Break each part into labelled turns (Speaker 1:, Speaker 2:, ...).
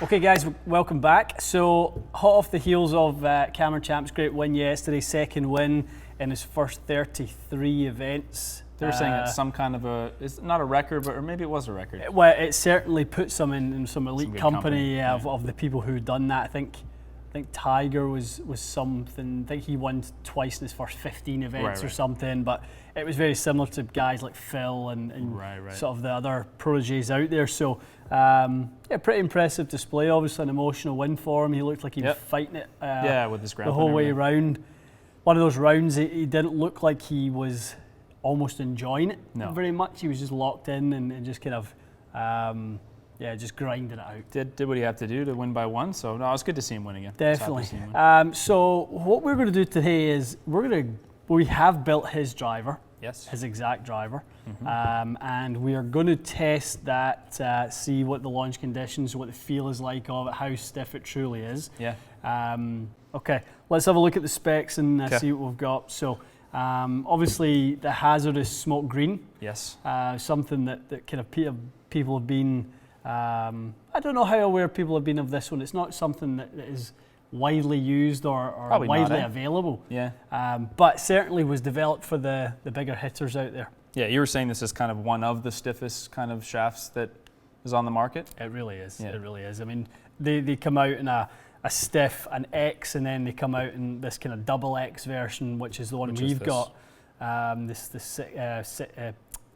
Speaker 1: Okay guys, welcome back. So, hot off the heels of Cameron Champ's great win yesterday, second win in his first 33 events.
Speaker 2: They were saying it's some kind of it's not a record, or maybe it was a record.
Speaker 1: Well, it certainly puts him in some elite
Speaker 2: Some
Speaker 1: company,
Speaker 2: yeah.
Speaker 1: of the people who've done that. I think Tiger was something. I think he won twice in his first 15 events or something. But it was very similar to guys like Phil and sort of the other proteges out there. So yeah, pretty impressive display. Obviously an emotional win for him. He looked like he was fighting it
Speaker 2: with his
Speaker 1: the whole way around. One of those rounds, he didn't look like he was almost enjoying it very much. He was just locked in and just kind of just grinding it out.
Speaker 2: Did what he had to do to win by one. So no, it's good to see him win again.
Speaker 1: Definitely. So what we're going to do today is we have built his driver.
Speaker 2: Yes.
Speaker 1: His exact driver. And we are going to test that, see what the launch conditions, what the feel is like of it, how stiff it truly is.
Speaker 2: Yeah.
Speaker 1: Okay, let's have a look at the specs and see what we've got. So obviously the hazardous smoke green.
Speaker 2: Yes.
Speaker 1: Something that kind of people have been, I don't know how aware people have been of this one. It's not something that is widely used or widely available.
Speaker 2: Yeah.
Speaker 1: But certainly was developed for the bigger hitters out there.
Speaker 2: Yeah, you were saying this is kind of one of the stiffest kind of shafts that is on the market.
Speaker 1: It really is.
Speaker 2: Yeah.
Speaker 1: It really is. I mean, they come out in a stiff, an X, and then they come out in this kind of double X version, which is the one we've got. This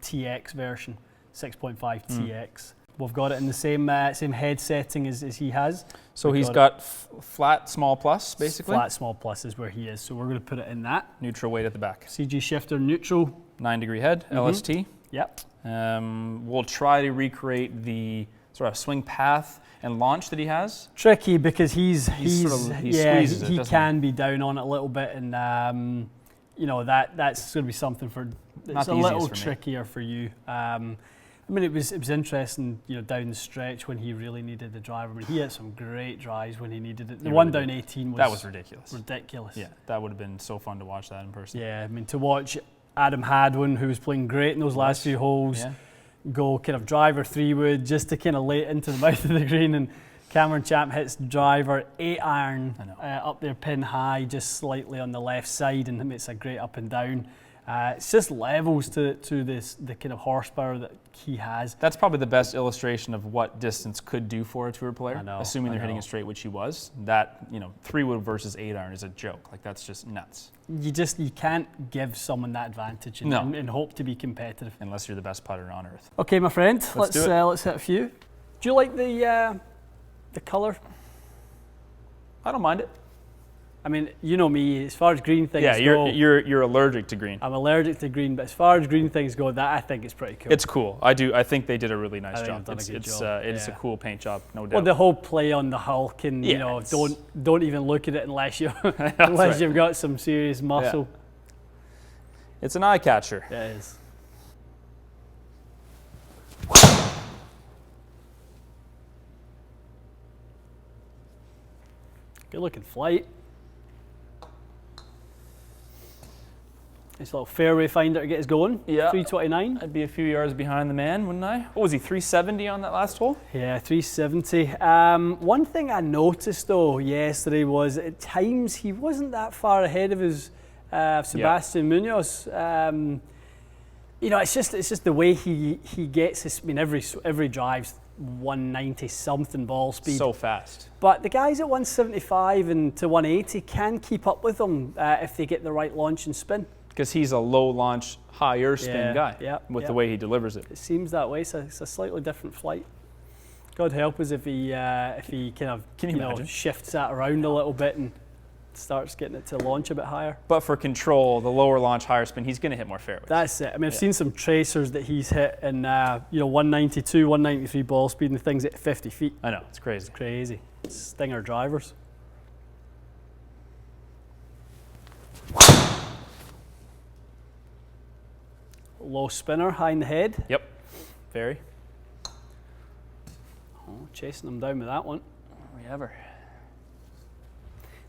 Speaker 1: TX version, 6.5 TX. We've got it in the same head setting as he has.
Speaker 2: So he's got flat small plus, basically?
Speaker 1: Flat small plus is where he is. So we're going to put it in that.
Speaker 2: Neutral weight at the back.
Speaker 1: CG shifter neutral.
Speaker 2: 9-degree head, LST.
Speaker 1: Yep.
Speaker 2: We'll try to recreate the sort of swing path and launch that he has.
Speaker 1: Tricky because he
Speaker 2: squeezes it,
Speaker 1: can be down on it a little bit, and you know that's going to be something it's a little trickier for you. I mean, it was interesting, you know, down the stretch when he really needed the driver. I mean, he had some great drives when he needed it. The one down 18 was
Speaker 2: ridiculous.
Speaker 1: Ridiculous.
Speaker 2: Yeah, that would have been so fun to watch that in person.
Speaker 1: Yeah, I mean, to watch Adam Hadwin, who was playing great in those last few holes, go kind of driver 3-wood just to kind of lay it into the mouth of the green, and Cameron Champ hits driver 8-iron up there pin high, just slightly on the left side, and it's a great up and down. It's just levels to the kind of horsepower that he has.
Speaker 2: That's probably the best illustration of what distance could do for a tour player. Assuming they're hitting it straight, which he was. That, you know, 3-wood versus 8-iron is a joke. Like, that's just nuts.
Speaker 1: You can't give someone that advantage and hope to be competitive
Speaker 2: unless you're the best putter on earth.
Speaker 1: Okay, my friend, let's hit a few. Do you like the color?
Speaker 2: I don't mind it.
Speaker 1: I mean, you know me, as far as green things go.
Speaker 2: Yeah, you're allergic to green.
Speaker 1: I'm allergic to green, but as far as green things go, that I think is pretty cool.
Speaker 2: It's cool. I think they did a really nice job.
Speaker 1: It's
Speaker 2: a cool paint job, no doubt.
Speaker 1: Well, the whole play on the Hulk, and you know, don't even look at it unless you've got some serious muscle.
Speaker 2: Yeah. It's an eye catcher.
Speaker 1: Yeah, it is. Good looking flight. Nice little fairway finder to get us going.
Speaker 2: Yeah.
Speaker 1: 329.
Speaker 2: I'd be a few yards behind the man, wouldn't I? What was he, 370 on that last hole?
Speaker 1: Yeah, 370. One thing I noticed though yesterday was at times he wasn't that far ahead of his Sebastian Munoz. You know, it's just the way he gets his. I mean, every drive's 190 something ball speed.
Speaker 2: So fast.
Speaker 1: But the guys at 175 and to 180 can keep up with them if they get the right launch and spin.
Speaker 2: Because he's a low launch, higher spin guy with the way he delivers it.
Speaker 1: It seems that way. So it's a slightly different flight. God help us if he kind of shifts that around a little bit and starts getting it to launch a bit higher.
Speaker 2: But for control, the lower launch, higher spin, he's going to hit more fairways.
Speaker 1: That's it. I mean, I've seen some tracers that he's hit in 192, 193 ball speed and things at 50 feet.
Speaker 2: I know, it's crazy.
Speaker 1: It's crazy. It's stinger drivers. Low spinner, high in the head.
Speaker 2: Yep, very.
Speaker 1: Oh, chasing him down with that one.
Speaker 2: We ever.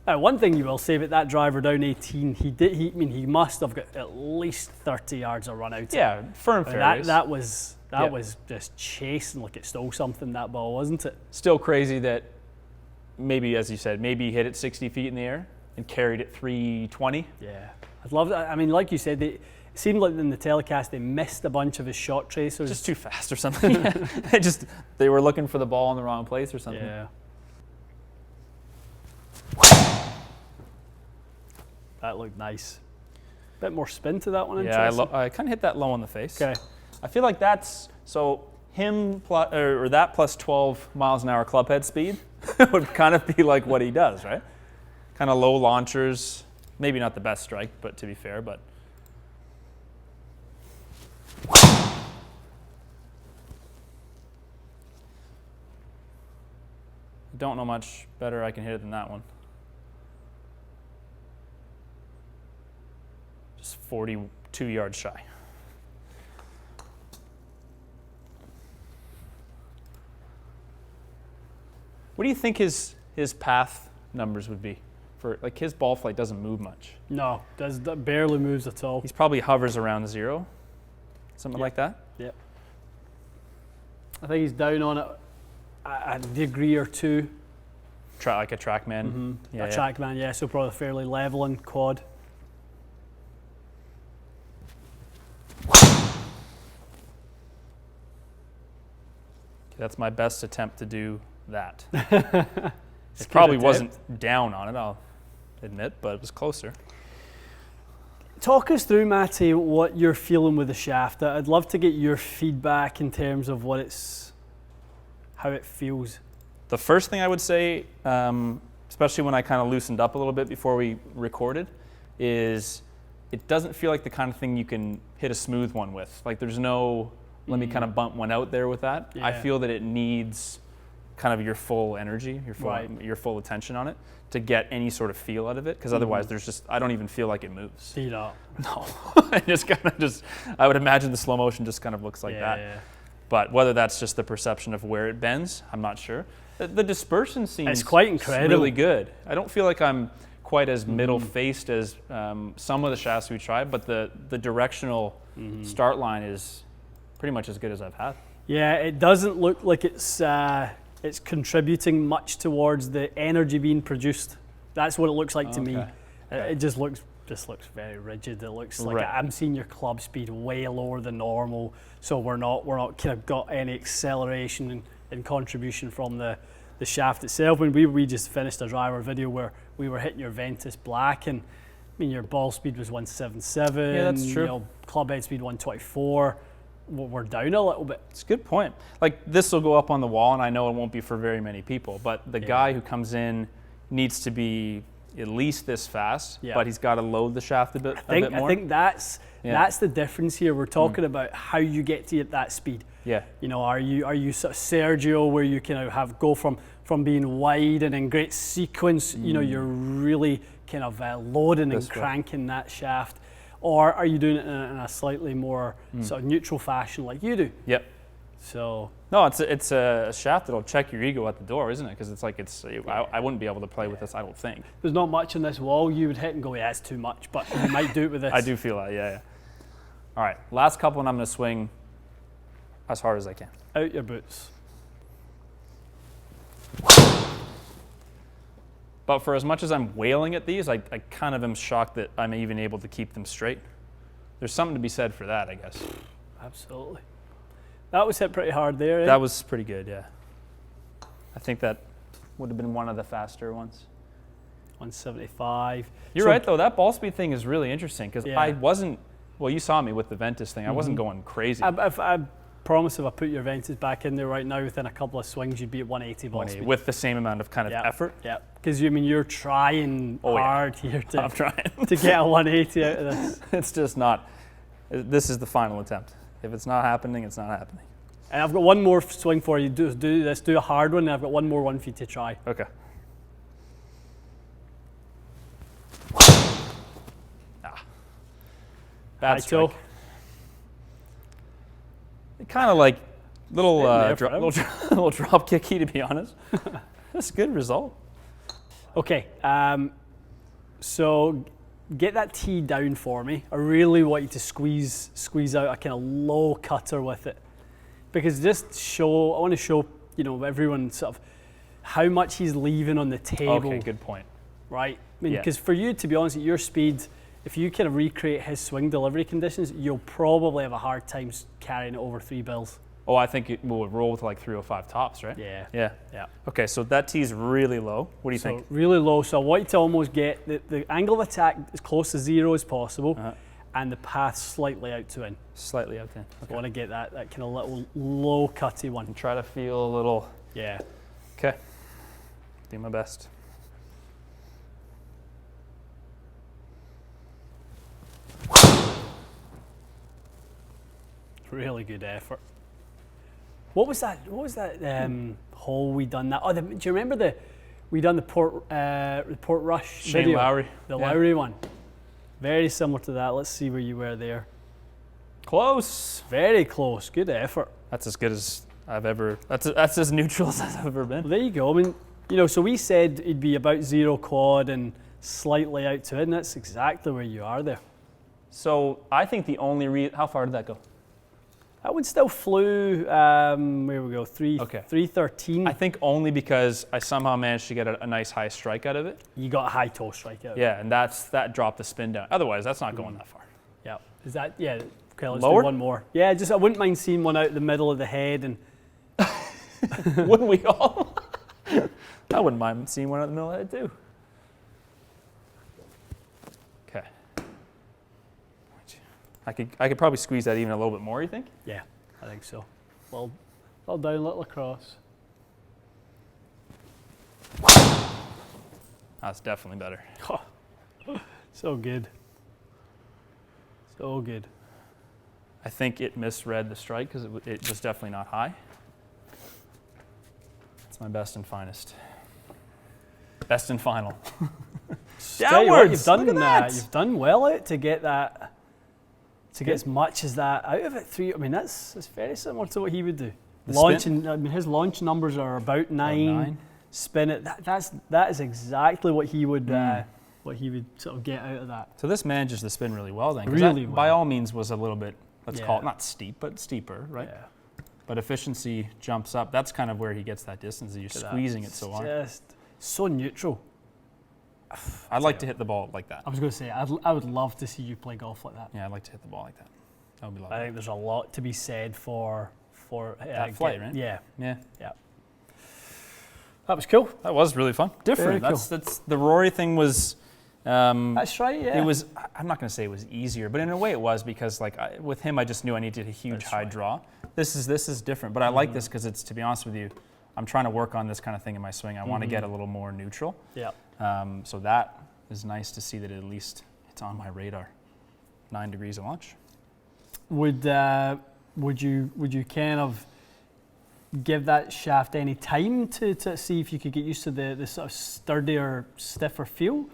Speaker 1: Now, one thing you will say about that driver down 18, he must have got at least 30 yards of run out.
Speaker 2: Yeah, firm fairways.
Speaker 1: That was That was just chasing like it stole something, that ball, wasn't it?
Speaker 2: Still crazy that maybe, as you said, maybe he hit it 60 feet in the air and carried it 320.
Speaker 1: Yeah, I'd love that. I mean, like you said, it seemed like in the telecast they missed a bunch of his shot tracers.
Speaker 2: Just too fast or something. They were looking for the ball in the wrong place or something.
Speaker 1: Yeah. That looked nice. Bit more spin to that one.
Speaker 2: Yeah, I kind of hit that low on the face.
Speaker 1: Okay.
Speaker 2: I feel like that's, so him or that plus 12 miles an hour club head speed would kind of be like what he does, right? Kind of low launchers, maybe not the best strike, but to be fair, but. Don't know much better I can hit it than that one. Just 42 yards shy. What do you think his path numbers would be? For like his ball flight doesn't move much.
Speaker 1: No, barely moves at all.
Speaker 2: He's probably hovers around 0, something like that.
Speaker 1: Yep. I think he's down on it a degree or two.
Speaker 2: Like a TrackMan.
Speaker 1: Mm-hmm. Yeah, a TrackMan, yeah. So probably fairly level in quad.
Speaker 2: That's my best attempt to do that. It probably wasn't down on it, I'll admit, but it was closer.
Speaker 1: Talk us through, Matty, what you're feeling with the shaft. I'd love to get your feedback in terms of how it feels.
Speaker 2: The first thing I would say, especially when I kind of loosened up a little bit before we recorded, is it doesn't feel like the kind of thing you can hit a smooth one with. Like there's no, let me kind of bump one out there with that. Yeah. I feel that it needs kind of your full energy, your full attention on it to get any sort of feel out of it, because otherwise I don't even feel like it moves.
Speaker 1: You know.
Speaker 2: No. I would imagine the slow motion just kind of looks like that. Yeah. But whether that's just the perception of where it bends, I'm not sure. The dispersion seems
Speaker 1: quite incredible.
Speaker 2: Really good. I don't feel like I'm quite as middle-faced as some of the shafts we tried, but the directional start line is pretty much as good as I've had. Yeah,
Speaker 1: it doesn't look like it's contributing much towards the energy being produced. That's what it looks like to me. Okay. It just looks very rigid. It looks like I'm seeing your club speed way lower than normal, so we're not kind of got any acceleration and contribution from the shaft itself. When we just finished a driver video where we were hitting your Ventus Black, and I mean your ball speed was 177.
Speaker 2: Yeah, that's true.
Speaker 1: You know, club head speed 124. We're down a little bit.
Speaker 2: It's a good point. Like this will go up on the wall, and I know it won't be for very many people, but the guy who comes in needs to be at least this fast, but he's got to load the shaft a bit more.
Speaker 1: I think that's the difference here. We're talking about how you get to that speed.
Speaker 2: Yeah.
Speaker 1: You know, are you sort of Sergio, where you kind of go from being wide and in great sequence, you know, you're really kind of loading and cranking that shaft, or are you doing it in a slightly more sort of neutral fashion like you do?
Speaker 2: Yep.
Speaker 1: So
Speaker 2: no, it's a shaft that'll check your ego at the door, isn't it? Because it's like I wouldn't be able to play with this, I don't think.
Speaker 1: There's not much in this wall you would hit and go, yeah, it's too much, but you might do it with this.
Speaker 2: I do feel that, yeah. All right, last couple, and I'm going to swing as hard as I can.
Speaker 1: Out your boots.
Speaker 2: But for as much as I'm wailing at these, I kind of am shocked that I'm even able to keep them straight. There's something to be said for that, I guess.
Speaker 1: Absolutely. That was hit pretty hard there, eh?
Speaker 2: That was pretty good, yeah. I think that would have been one of the faster ones.
Speaker 1: 175.
Speaker 2: You're right, though. That ball speed thing is really interesting, because I wasn't, well, you saw me with the Ventus thing. I wasn't going crazy.
Speaker 1: I promise if I put your Ventus back in there right now, within a couple of swings, you'd be at 180 ball speed.
Speaker 2: With the same amount of kind of effort?
Speaker 1: Yeah, because you're trying hard here
Speaker 2: I'm trying.
Speaker 1: to get a 180 out of this.
Speaker 2: It's just not. This is the final attempt. If it's not happening, it's not happening.
Speaker 1: And I've got one more swing for you. Do a hard one, and I've got one more one for you to try.
Speaker 2: Okay. Bad strike. Kind of like little drop kicky, to be honest. That's a good result.
Speaker 1: Okay, so get that tee down for me. I really want you to squeeze out a kind of low cutter with it. because I want to show everyone sort of how much he's leaving on the table.
Speaker 2: Okay, good point.
Speaker 1: Right? I mean, because for you, to be honest, at your speed, if you kind of recreate his swing delivery conditions, you'll probably have a hard time carrying it over 3 bills.
Speaker 2: Oh, I think it will roll with like 305 tops, right?
Speaker 1: Yeah.
Speaker 2: Yeah. Okay, so that tee's really low. What do you think?
Speaker 1: Really low. So I want you to almost get the angle of attack as close to 0 as possible, and the path slightly out to in.
Speaker 2: Slightly out to in.
Speaker 1: Okay. I want to get that kind of little low cutty one.
Speaker 2: And try to feel a little.
Speaker 1: Yeah.
Speaker 2: Okay. Do my best.
Speaker 1: Really good effort. What was that hole we done that? Do you remember we done the Port Rush
Speaker 2: Shane
Speaker 1: video?
Speaker 2: Lowry.
Speaker 1: The Lowry one. Very similar to that. Let's see where you were there.
Speaker 2: Close.
Speaker 1: Very close. Good effort.
Speaker 2: That's as good as I've ever. That's as neutral as I've ever been.
Speaker 1: Well, there you go. I mean, so we said it'd be about 0 quad and slightly out to in. That's exactly where you are there.
Speaker 2: So I think the only how far did that go?
Speaker 1: That one still flew, where we go, 313.
Speaker 2: I think only because I somehow managed to get a nice high strike out of it.
Speaker 1: You got a high toe strike out of it.
Speaker 2: Yeah, and that dropped the spin down. Otherwise, that's not going that far.
Speaker 1: Yeah. Is that, yeah, okay, let's
Speaker 2: Lower?
Speaker 1: do one more. Yeah, I wouldn't mind seeing one out the middle of the head. And
Speaker 2: Wouldn't we all? I wouldn't mind seeing one out the middle of the head too. Okay. I could probably squeeze that even a little bit more, you think?
Speaker 1: Yeah, I think so. Little down, little across.
Speaker 2: That's definitely better.
Speaker 1: So good. So good.
Speaker 2: I think it misread the strike because it was definitely not high. It's my best and finest. Best and final.
Speaker 1: Downwards. You've done
Speaker 2: Look at that.
Speaker 1: You've done well out to get that. To get as much as that out of it. I mean, that's very similar to what he would do. His launch numbers are about 9. Spin it. That is exactly what he would sort of get out of that.
Speaker 2: So this manages the spin really well then. 'Cause
Speaker 1: Really
Speaker 2: that,
Speaker 1: well.
Speaker 2: by all means, was a little bit, let's call it not steep, but steeper, right?
Speaker 1: Yeah.
Speaker 2: But efficiency jumps up. That's kind of where he gets that distance. You're squeezing it so hard.
Speaker 1: Just so neutral.
Speaker 2: I'd like to hit the ball like that.
Speaker 1: I was going to say, I would love to see you play golf like that.
Speaker 2: Yeah, I'd like to hit the ball like that. That would be lovely.
Speaker 1: I think there's a lot to be said for
Speaker 2: that flight, right?
Speaker 1: Yeah.
Speaker 2: Yeah.
Speaker 1: That was cool.
Speaker 2: That was really fun. Different.
Speaker 1: Very cool.
Speaker 2: That's the Rory thing was.
Speaker 1: That's right. Yeah.
Speaker 2: It was. I'm not going to say it was easier, but in a way it was because with him I just knew I needed a huge high draw. This is different, but I like this because it's, to be honest with you, I'm trying to work on this kind of thing in my swing. I want to get a little more neutral.
Speaker 1: Yeah.
Speaker 2: So that is nice to see that at least it's on my radar. 9 degrees of launch.
Speaker 1: Would you kind of give that shaft any time to see if you could get used to the sort of sturdier, stiffer feel,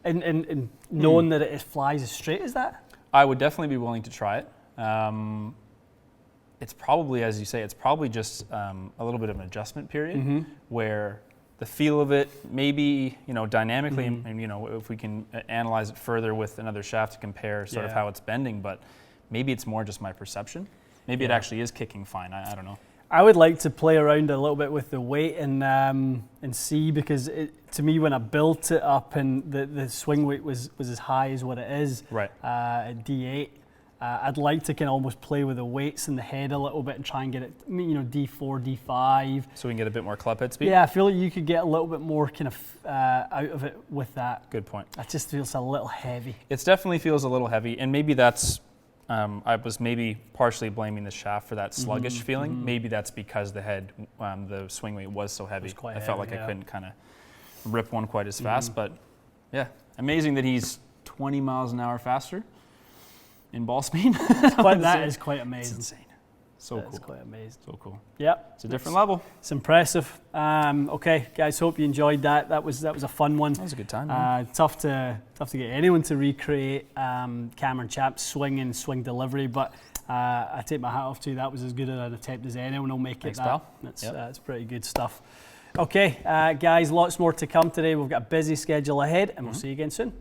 Speaker 1: and knowing that it flies as straight as that?
Speaker 2: I would definitely be willing to try it. It's probably, as you say, it's probably just a little bit of an adjustment period where the feel of it, maybe dynamically, and if we can analyze it further with another shaft to compare sort of how it's bending, but maybe it's more just my perception. Maybe it actually is kicking fine. I don't know.
Speaker 1: I would like to play around a little bit with the weight and see, because to me, when I built it up and the swing weight was as high as what it is at D8, I'd like to kind of almost play with the weights in the head a little bit and try and get it, D4, D5.
Speaker 2: So we can get a bit more club head speed?
Speaker 1: Yeah, I feel like you could get a little bit more kind of out of it with that.
Speaker 2: Good point.
Speaker 1: It just feels a little heavy.
Speaker 2: It definitely feels a little heavy, and maybe that's, I was maybe partially blaming the shaft for that sluggish feeling. Maybe that's because the head, the swing weight was so heavy. I felt like I couldn't kind of rip one quite as fast, but yeah, amazing that he's 20 miles an hour faster in ball speed.
Speaker 1: That is quite amazing.
Speaker 2: It's insane. So cool.
Speaker 1: That's quite amazing.
Speaker 2: So cool.
Speaker 1: Yep.
Speaker 2: It's a different level.
Speaker 1: It's impressive. Okay, guys, hope you enjoyed that. That was a fun one.
Speaker 2: That was a good time.
Speaker 1: Tough to get anyone to recreate Cameron Chapp's swing and swing delivery, but I take my hat off to you. That was as good an attempt as anyone will make.
Speaker 2: Thanks,
Speaker 1: it.
Speaker 2: pal.
Speaker 1: That's pretty good stuff. Okay, guys, lots more to come today. We've got a busy schedule ahead, and we'll see you again soon.